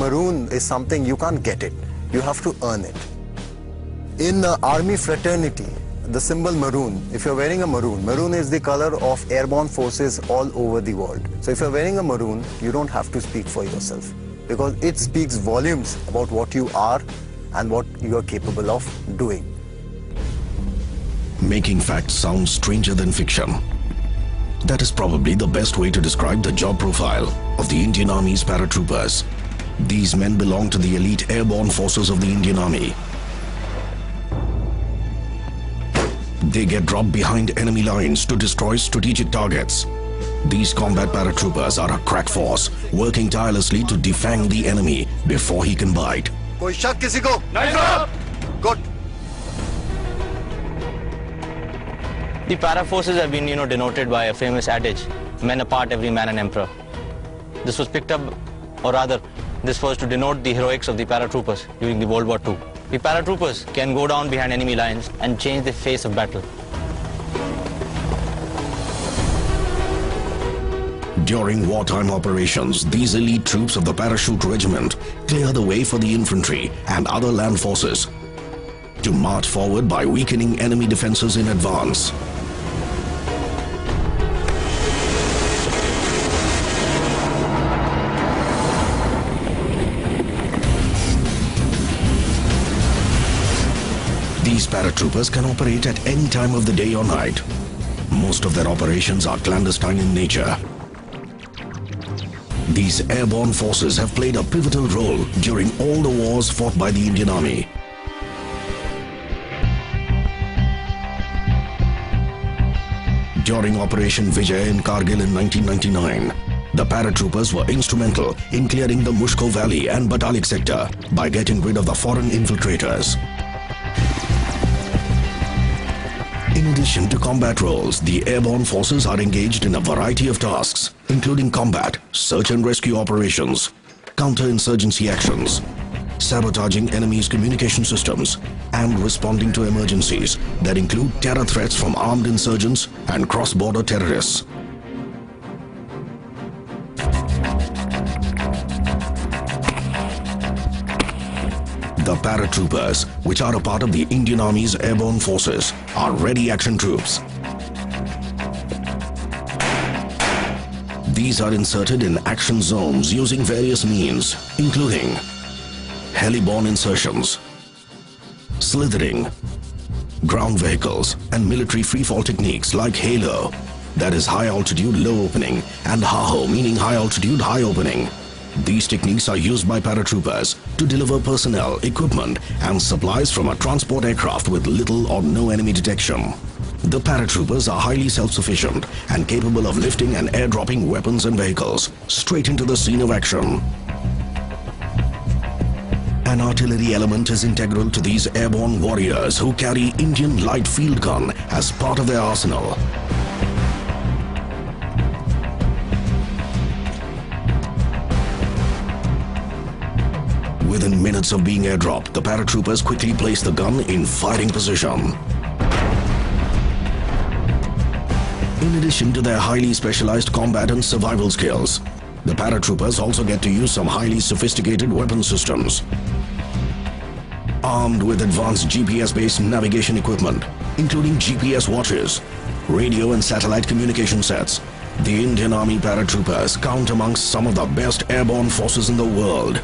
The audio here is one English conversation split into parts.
maroon is something you can't get it. You have to earn it. In the army fraternity, the symbol maroon, if you're wearing a maroon, maroon is the color of airborne forces all over the world. So if you're wearing a maroon, you don't have to speak for yourself, because it speaks volumes about what you are and what you are capable of doing. Making facts sound stranger than fiction. That is probably the best way to describe the job profile of the Indian Army's paratroopers. These men belong to the elite airborne forces of the Indian Army. They get dropped behind enemy lines to destroy strategic targets. These combat paratroopers are a crack force, working tirelessly to defang the enemy before he can bite. Koi shak kisi ko? Nahi sir. Good. The para forces have been, denoted by a famous adage, men apart, every man an emperor. This was picked up, or rather, this was to denote the heroics of the paratroopers during the World War II. The paratroopers can go down behind enemy lines and change the face of battle. During wartime operations, these elite troops of the Parachute Regiment clear the way for the infantry and other land forces to march forward by weakening enemy defenses in advance. These paratroopers can operate at any time of the day or night. Most of their operations are clandestine in nature. These airborne forces have played a pivotal role during all the wars fought by the Indian Army. During Operation Vijay in Kargil in 1999, the paratroopers were instrumental in clearing the Mushko Valley and Batalik sector by getting rid of the foreign infiltrators. In addition to combat roles, the airborne forces are engaged in a variety of tasks, including combat, search and rescue operations, counter-insurgency actions, sabotaging enemies' communication systems, and responding to emergencies that include terror threats from armed insurgents and cross-border terrorists. The paratroopers, which are a part of the Indian Army's airborne forces, are ready action troops. These are inserted in action zones using various means, including heliborne insertions, slithering, ground vehicles, and military freefall techniques like Halo, that is high altitude low opening, and HAHO, meaning high altitude high opening. These techniques are used by paratroopers to deliver personnel, equipment, and supplies from a transport aircraft with little or no enemy detection. The paratroopers are highly self-sufficient and capable of lifting and airdropping weapons and vehicles straight into the scene of action. An artillery element is integral to these airborne warriors who carry Indian light field gun as part of their arsenal. Within minutes of being airdropped, the paratroopers quickly place the gun in firing position. In addition to their highly specialized combat and survival skills, the paratroopers also get to use some highly sophisticated weapon systems. Armed with advanced GPS-based navigation equipment, including GPS watches, radio and satellite communication sets, the Indian Army paratroopers count amongst some of the best airborne forces in the world.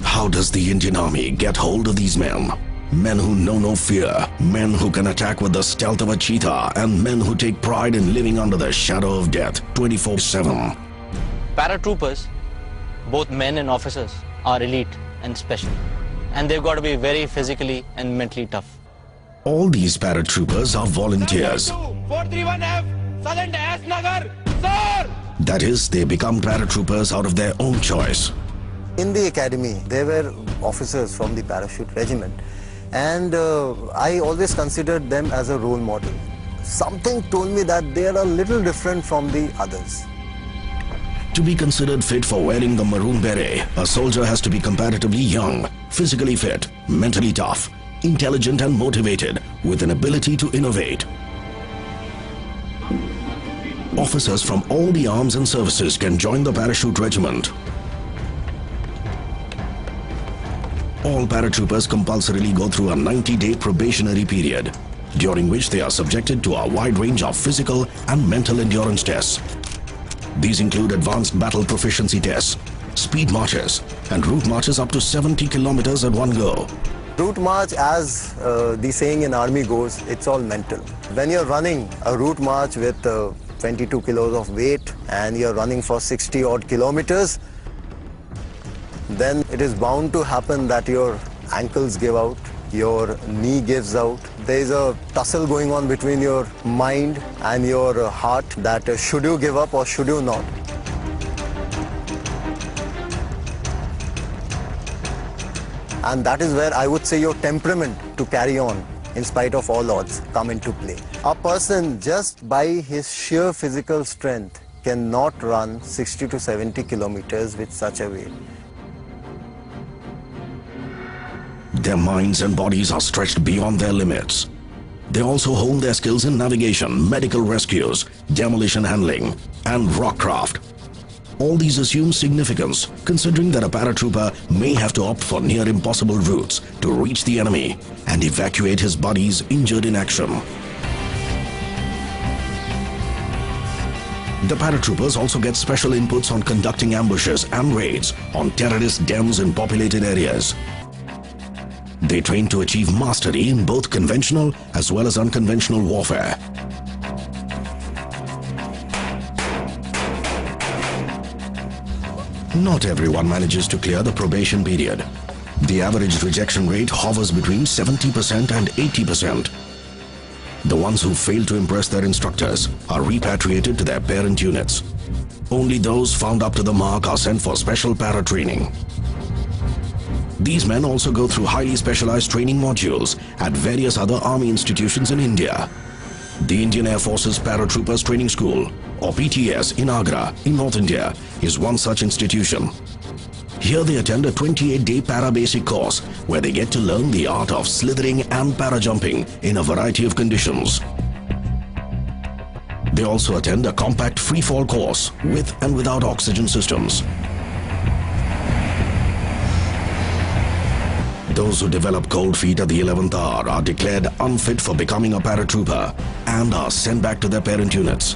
How does the Indian Army get hold of these men? Men who know no fear, men who can attack with the stealth of a cheetah, and men who take pride in living under the shadow of death 24/7. Paratroopers, both men and officers, are elite and special. And they've got to be very physically and mentally tough. All these paratroopers are volunteers. 431F, Sergeant S. Nagar, sir! That is, they become paratroopers out of their own choice. In the academy, there were officers from the Parachute Regiment, and I always considered them as a role model. Something told me that they are a little different from the others. To be considered fit for wearing the maroon beret, a soldier has to be comparatively young, physically fit, mentally tough, intelligent and motivated, with an ability to innovate. Officers from all the arms and services can join the parachute regiment. All paratroopers compulsorily go through a 90-day probationary period, during which they are subjected to a wide range of physical and mental endurance tests. These include advanced battle proficiency tests, speed marches, and route marches up to 70 kilometers at one go. Route march, as the saying in army goes, it's all mental. When you're running a route march with 22 kilos of weight and you're running for 60 odd kilometers, then it is bound to happen that your ankles give out, your knee gives out. There is a tussle going on between your mind and your heart that should you give up or should you not. And that is where I would say your temperament to carry on in spite of all odds come into play. A person just by his sheer physical strength cannot run 60 to 70 kilometers with such a weight. Their minds and bodies are stretched beyond their limits. They also hone their skills in navigation, medical rescues, demolition handling, and rockcraft. All these assume significance, considering that a paratrooper may have to opt for near impossible routes to reach the enemy and evacuate his buddies injured in action. The paratroopers also get special inputs on conducting ambushes and raids on terrorist dens in populated areas. They train to achieve mastery in both conventional as well as unconventional warfare. Not everyone manages to clear the probation period. The average rejection rate hovers between 70% and 80%. The ones who fail to impress their instructors are repatriated to their parent units. Only those found up to the mark are sent for special para-training. These men also go through highly specialized training modules at various other army institutions in India. The Indian Air Force's Paratroopers Training School, or PTS, in Agra, in North India, is one such institution. Here they attend a 28-day para-basic course where they get to learn the art of slithering and para-jumping in a variety of conditions. They also attend a compact free-fall course with and without oxygen systems. Those who develop cold feet at the 11th hour are declared unfit for becoming a paratrooper and are sent back to their parent units.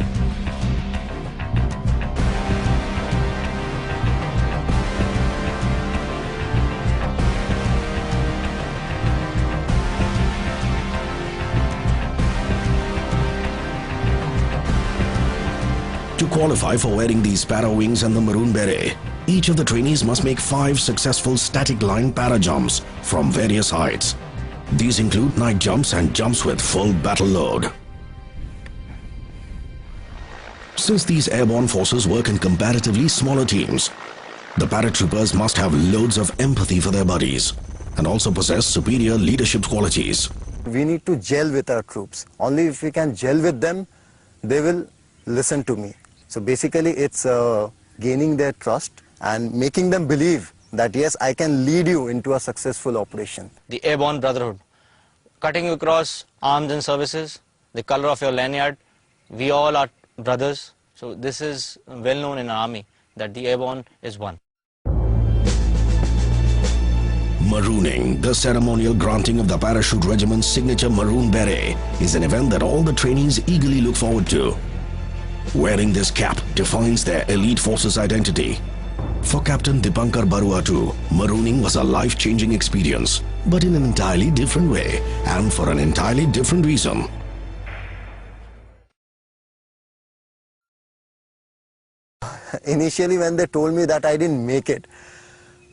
To qualify for wearing these para wings and the maroon beret, each of the trainees must make 5 successful static line para jumps from various heights. These include night jumps and jumps with full battle load. Since these airborne forces work in comparatively smaller teams, the paratroopers must have loads of empathy for their buddies and also possess superior leadership qualities. We need to gel with our troops. Only if we can gel with them, they will listen to me. So basically it's gaining their trust and making them believe that yes, I can lead you into a successful operation. The airborne brotherhood, cutting across arms and services, the color of your lanyard, we all are brothers. So this is well known in our army that the airborne is one. Marooning, the ceremonial granting of the parachute regiment's signature maroon beret, is an event that all the trainees eagerly look forward to. Wearing this cap defines their elite force's identity. For Captain Dipankar Barua too, marooning was a life-changing experience, but in an entirely different way and for an entirely different reason. Initially when they told me that I didn't make it,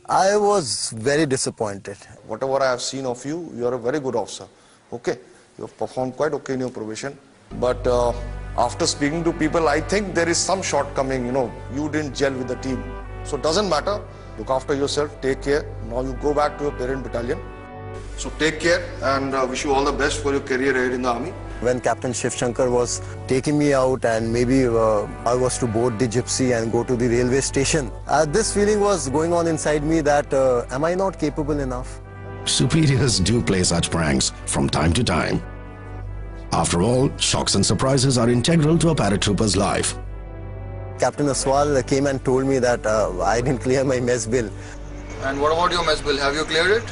I was very disappointed. Whatever I have seen of you, you are a very good officer. Okay, you have performed quite okay in your probation. But after speaking to people, I think there is some shortcoming, you didn't gel with the team. So it doesn't matter. Look after yourself, take care. Now you go back to your parent battalion. So take care and wish you all the best for your career ahead in the army. When Captain Shiv Shankar was taking me out and maybe I was to board the gypsy and go to the railway station, this feeling was going on inside me that am I not capable enough? Superiors do play such pranks from time to time. After all, shocks and surprises are integral to a paratrooper's life. Captain Aswal came and told me that I didn't clear my mess bill. And what about your mess bill? Have you cleared it?